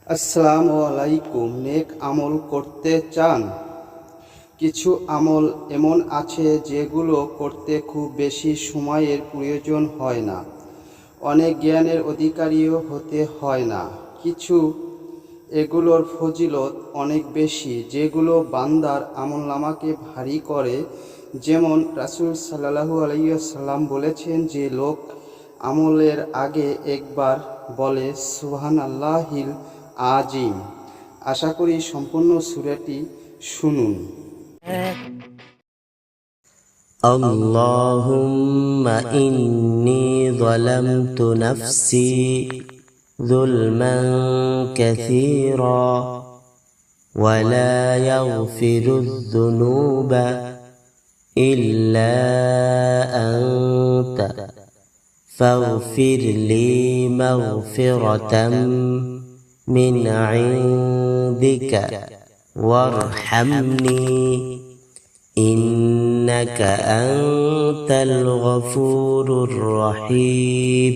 আসসালামু আলাইকুম। নেক আমল করতে চান? কিছু আমল এমন আছে যেগুলো করতে খুব বেশি সময়ের প্রয়োজন হয় না, অনেক জ্ঞানের অধিকারীও হতে হয় না। কিছু এগুলোর ফজিলত অনেক বেশি, যেগুলো বান্দার আমলনামাকে ভারী করে। যেমন রাসূল সাল্লাল্লাহু আলাইহি ওয়াসাল্লাম বলেছেন যে লোক আমলের আগে একবার বলে সুবহানাল্লাহিল আজিম। আশা করি সম্পূর্ণ সূরাটি শুনুন। اللهم إني ظلمت نفسي ظلما كثيرا ولا يغفر الذنوب إلا أنت فاغفر لي مغفرة من عندك وارحمني إنك أنت الغفور الرحيم।